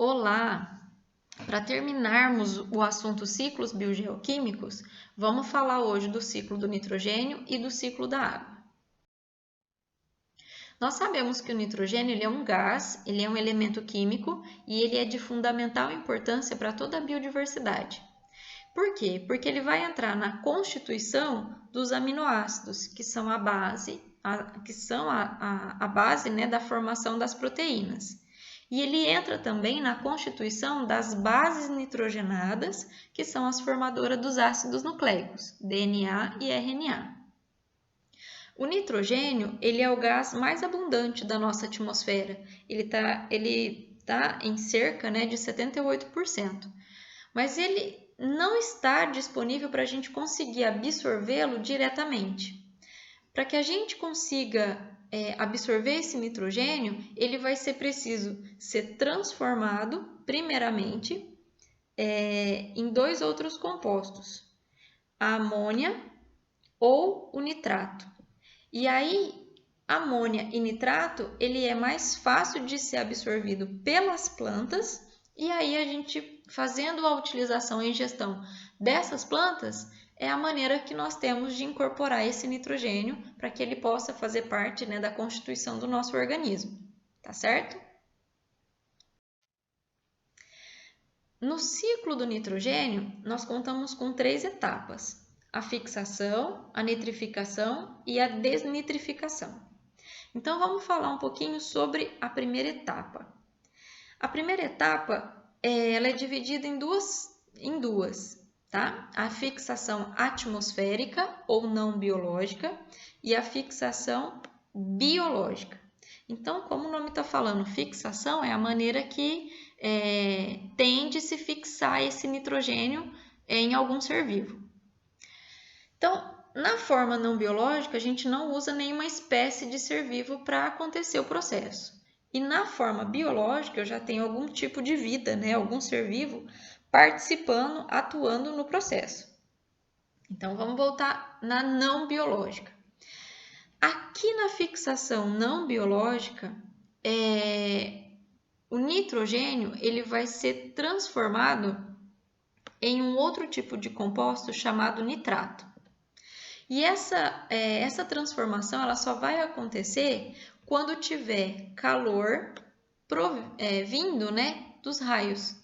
Olá! Para terminarmos o assunto ciclos biogeoquímicos, vamos falar hoje do ciclo do nitrogênio e do ciclo da água. Nós sabemos que o nitrogênio ele é um gás, ele é um elemento químico e ele é de fundamental importância para toda a biodiversidade. Por quê? Porque ele vai entrar na constituição dos aminoácidos, que são a base, base, né, da formação das proteínas. E ele entra também na constituição das bases nitrogenadas, que são as formadoras dos ácidos nucleicos, DNA e RNA. O nitrogênio ele é o gás mais abundante da nossa atmosfera. Ele tá em cerca, né, de 78%. Mas ele não está disponível para a gente conseguir absorvê-lo diretamente. Para que a gente consiga absorver esse nitrogênio, ele vai ser preciso ser transformado, primeiramente, em dois outros compostos, a amônia ou o nitrato. E aí, amônia e nitrato, ele é mais fácil de ser absorvido pelas plantas, e aí a gente, fazendo a utilização e ingestão dessas plantas, é a maneira que nós temos de incorporar esse nitrogênio para que ele possa fazer parte, né, da constituição do nosso organismo, tá certo? No ciclo do nitrogênio, nós contamos com 3 etapas: a fixação, a nitrificação e a desnitrificação. Então, vamos falar um pouquinho sobre a primeira etapa. A primeira etapa, ela é dividida em duas, tá? A fixação atmosférica ou não biológica e a fixação biológica. Então, como o nome está falando, fixação é a maneira que tem de se fixar esse nitrogênio em algum ser vivo. Então, na forma não biológica, a gente não usa nenhuma espécie de ser vivo para acontecer o processo. E na forma biológica, eu já tenho algum tipo de vida, né? Algum ser vivo participando, atuando no processo. Então, vamos voltar na não biológica. Aqui na fixação não biológica, o nitrogênio ele vai ser transformado em um outro tipo de composto chamado nitrato. E essa transformação ela só vai acontecer quando tiver calor vindo, né, dos raios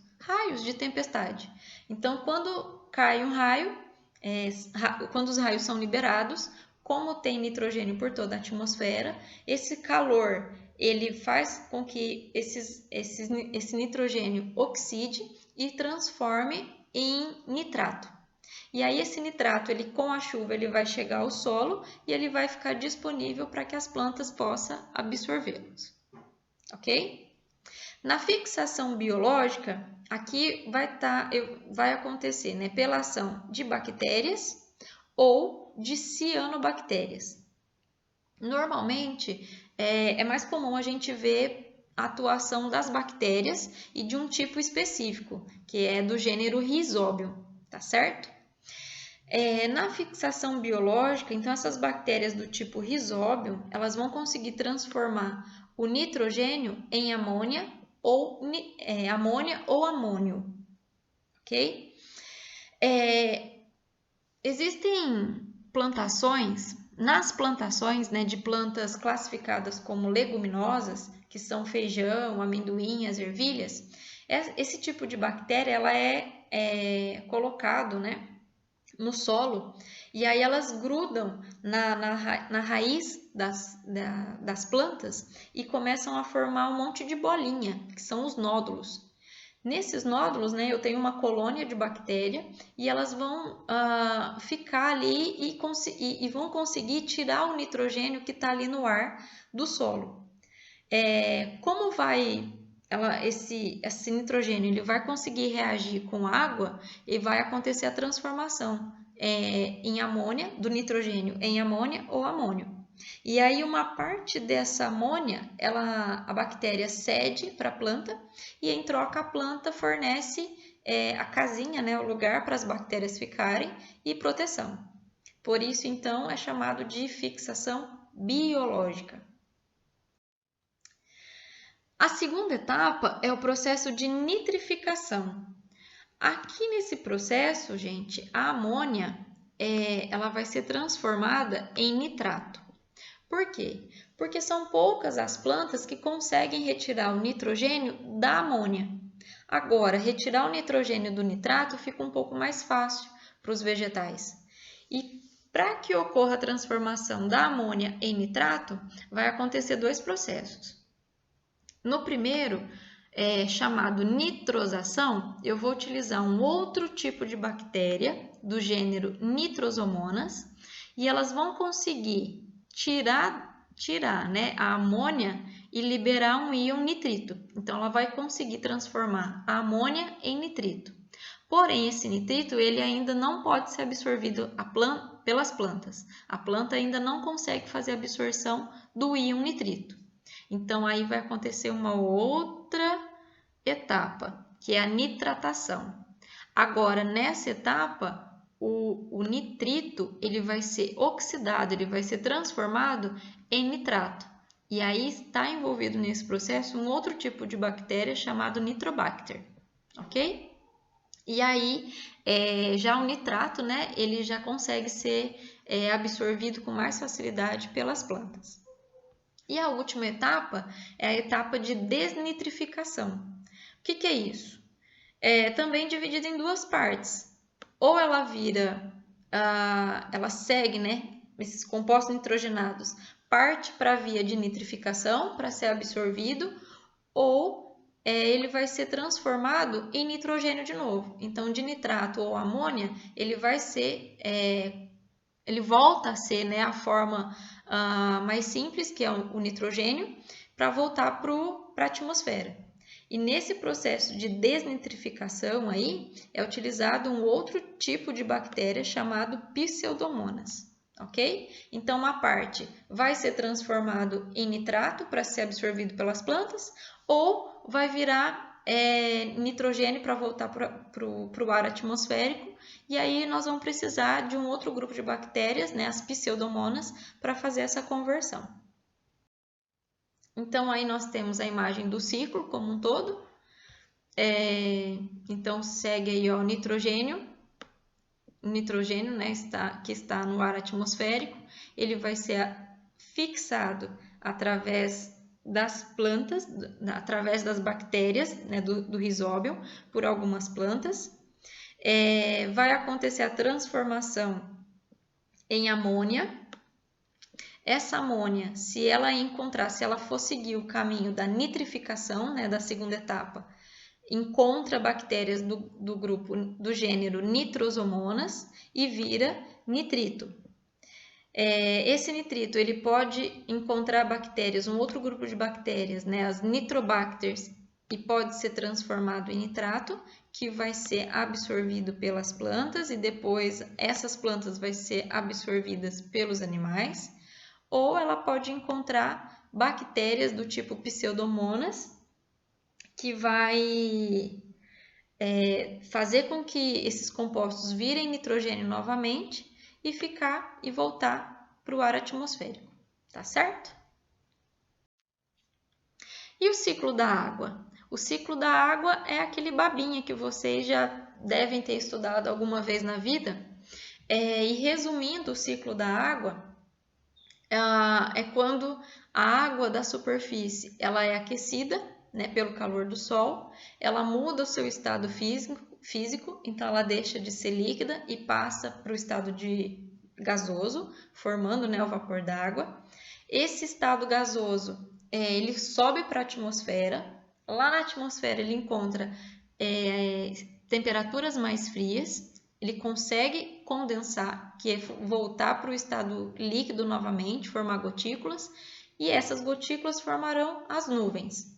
de tempestade. Então, quando cai um raio, quando os raios são liberados, como tem nitrogênio por toda a atmosfera, esse calor ele faz com que esse nitrogênio oxide e transforme em nitrato. E aí esse nitrato, ele com a chuva, ele vai chegar ao solo e ele vai ficar disponível para que as plantas possam absorvê-los. Ok? Na fixação biológica, aqui vai acontecer, né, pela ação de bactérias ou de cianobactérias. Normalmente, é mais comum a gente ver a atuação das bactérias e de um tipo específico, que é do gênero Rhizobium, tá certo? Na fixação biológica, então essas bactérias do tipo Rhizobium, elas vão conseguir transformar o nitrogênio em amônia ou amônio, ok? Existem plantações, nas plantações, né, de plantas classificadas como leguminosas, que são feijão, amendoim, as ervilhas, esse tipo de bactéria ela é colocado, né, no solo, e aí elas grudam na raiz das plantas e começam a formar um monte de bolinha, que são os nódulos. Nesses nódulos, né, eu tenho uma colônia de bactéria e elas vão ficar ali e vão conseguir tirar o nitrogênio que está ali no ar do solo. Como esse nitrogênio ele vai conseguir reagir com água e vai acontecer a transformação em amônia, do nitrogênio em amônia ou amônio. E aí uma parte dessa amônia, a bactéria cede para a planta e em troca a planta fornece a casinha, né, o lugar para as bactérias ficarem e proteção. Por isso, então, é chamado de fixação biológica. A segunda etapa é o processo de nitrificação. Aqui nesse processo, gente, a amônia ela vai ser transformada em nitrato. Por quê? Porque são poucas as plantas que conseguem retirar o nitrogênio da amônia. Agora, retirar o nitrogênio do nitrato fica um pouco mais fácil para os vegetais. E para que ocorra a transformação da amônia em nitrato, vai acontecer dois processos. No primeiro, chamado nitrosação, eu vou utilizar um outro tipo de bactéria do gênero Nitrosomonas e elas vão conseguir tirar né, a amônia e liberar um íon nitrito. Então, ela vai conseguir transformar a amônia em nitrito. Porém, esse nitrito ele ainda não pode ser absorvido pelas plantas. A planta ainda não consegue fazer a absorção do íon nitrito. Então, aí vai acontecer uma outra etapa, que é a nitratação. Agora, nessa etapa, o nitrito ele vai ser oxidado, ele vai ser transformado em nitrato. E aí está envolvido nesse processo um outro tipo de bactéria chamado Nitrobacter, ok? E aí, já o nitrato, né, ele já consegue ser absorvido com mais facilidade pelas plantas. E a última etapa é a etapa de desnitrificação. O que é isso? É também dividida em duas partes. Ou ela ela segue, né, esses compostos nitrogenados, parte para a via de nitrificação para ser absorvido, ou ele vai ser transformado em nitrogênio de novo. Então, de nitrato ou amônia, ele vai ser, ele volta a ser, né, a forma mais simples, que é o nitrogênio, para voltar para a atmosfera. E nesse processo de desnitrificação aí, é utilizado um outro tipo de bactéria chamado Pseudomonas, ok? Então, uma parte vai ser transformado em nitrato para ser absorvido pelas plantas, ou vai virar nitrogênio para voltar para o ar atmosférico, e aí nós vamos precisar de um outro grupo de bactérias, né, as Pseudomonas, para fazer essa conversão. Então, aí nós temos a imagem do ciclo como um todo. Então, segue aí ó, o nitrogênio, né, que está no ar atmosférico. Ele vai ser fixado através das plantas, através das bactérias, né, do rizóbio, por algumas plantas. Vai acontecer a transformação em amônia. Essa amônia, se ela for seguir o caminho da nitrificação, né, da segunda etapa, encontra bactérias do grupo do gênero Nitrosomonas e vira nitrito. Esse nitrito ele pode encontrar bactérias, um outro grupo de bactérias, né, as Nitrobacters, e pode ser transformado em nitrato, que vai ser absorvido pelas plantas e depois essas plantas vão ser absorvidas pelos animais. Ou ela pode encontrar bactérias do tipo Pseudomonas, que vai fazer com que esses compostos virem nitrogênio novamente e voltar para o ar atmosférico, tá certo? E o ciclo da água? O ciclo da água é aquele babinha que vocês já devem ter estudado alguma vez na vida. E resumindo o ciclo da água, é quando a água da superfície ela é aquecida, né, pelo calor do sol, ela muda o seu estado físico, então ela deixa de ser líquida e passa para o estado de gasoso, formando, né, o vapor d'água. Esse estado gasoso ele sobe para a atmosfera. Lá na atmosfera ele encontra temperaturas mais frias. Ele consegue condensar, que é voltar para o estado líquido novamente, formar gotículas, e essas gotículas formarão as nuvens.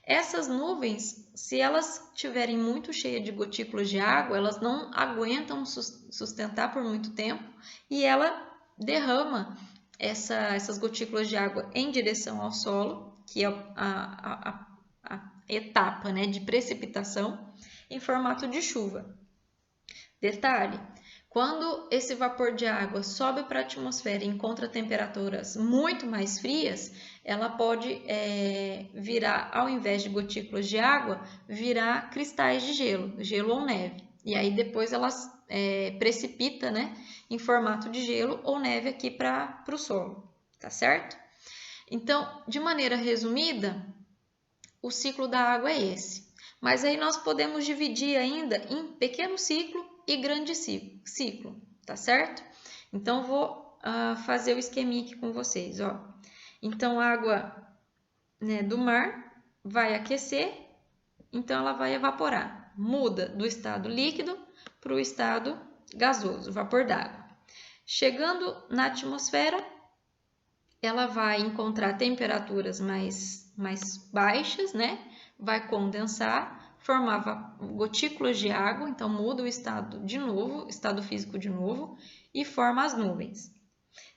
Essas nuvens, se elas estiverem muito cheias de gotículas de água, elas não aguentam sustentar por muito tempo e ela derrama essas gotículas de água em direção ao solo, que é a etapa, né, de precipitação, em formato de chuva. Detalhe, Quando esse vapor de água sobe para a atmosfera e encontra temperaturas muito mais frias, ela pode virar, ao invés de gotículas de água, virar cristais de gelo, gelo ou neve. E aí depois elas precipita, né, em formato de gelo ou neve aqui para o solo, tá certo? Então, de maneira resumida, o ciclo da água é esse. Mas aí nós podemos dividir ainda em pequeno ciclo e grande ciclo, tá certo? Então, vou fazer o esqueminha aqui com vocês, ó. Então, a água, né, do mar vai aquecer, então ela vai evaporar. Muda do estado líquido para o estado gasoso, vapor d'água. Chegando na atmosfera, ela vai encontrar temperaturas mais baixas, né? Vai condensar, formar gotículas de água, então muda o estado de novo, estado físico de novo, e forma as nuvens.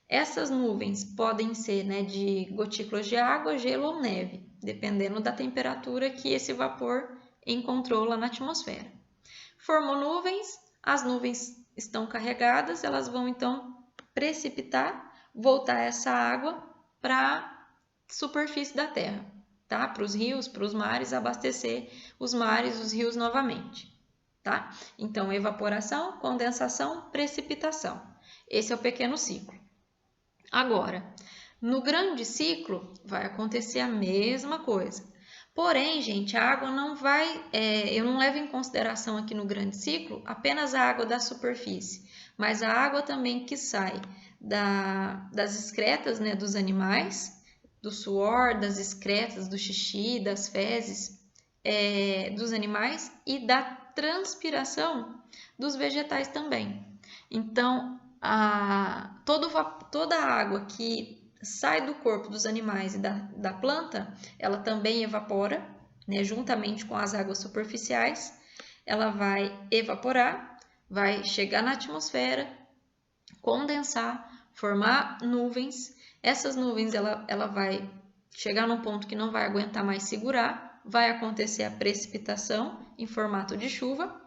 Essas nuvens podem ser, né, de gotículas de água, gelo ou neve, dependendo da temperatura que esse vapor encontrou lá na atmosfera. Formou nuvens, as nuvens estão carregadas, elas vão então precipitar, voltar essa água para a superfície da Terra, tá? Para os rios, para os mares, abastecer os mares, os rios novamente, tá? Então, evaporação, condensação, precipitação. Esse é o pequeno ciclo. Agora, no grande ciclo, vai acontecer a mesma coisa. Porém, gente, a água não vai... eu não levo em consideração aqui no grande ciclo apenas a água da superfície, mas a água também que sai das excretas, né, dos animais, do suor, das excretas, do xixi, das fezes dos animais e da transpiração dos vegetais também. Então, toda a água que sai do corpo dos animais e da planta, ela também evapora, né, juntamente com as águas superficiais. Ela vai evaporar, vai chegar na atmosfera, condensar, formar nuvens. Essas nuvens ela vai chegar num ponto que não vai aguentar mais segurar, vai acontecer a precipitação em formato de chuva.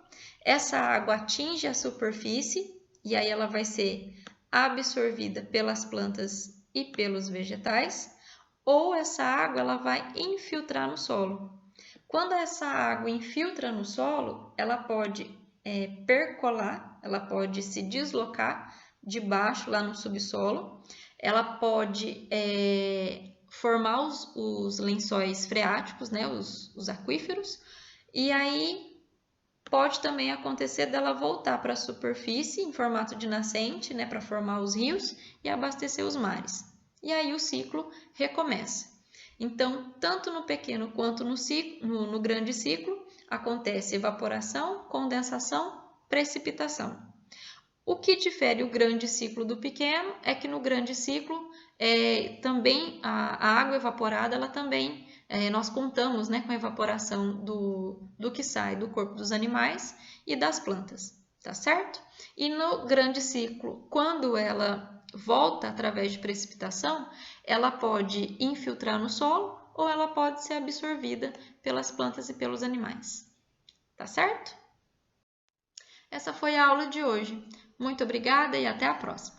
Essa água atinge a superfície e aí ela vai ser absorvida pelas plantas e pelos vegetais, ou essa água ela vai infiltrar no solo. Quando essa água infiltra no solo, ela pode percolar, ela pode se deslocar de baixo lá no subsolo, ela pode formar os lençóis freáticos, né, os aquíferos, e aí pode também acontecer dela voltar para a superfície em formato de nascente, né, para formar os rios e abastecer os mares. E aí o ciclo recomeça. Então, tanto no pequeno quanto no grande ciclo, acontece evaporação, condensação, precipitação. O que difere o grande ciclo do pequeno é que no grande ciclo também a água evaporada, ela também nós contamos, né, com a evaporação do que sai do corpo dos animais e das plantas, tá certo? E no grande ciclo, quando ela volta através de precipitação, ela pode infiltrar no solo ou ela pode ser absorvida pelas plantas e pelos animais, tá certo? Essa foi a aula de hoje. Muito obrigada e até a próxima!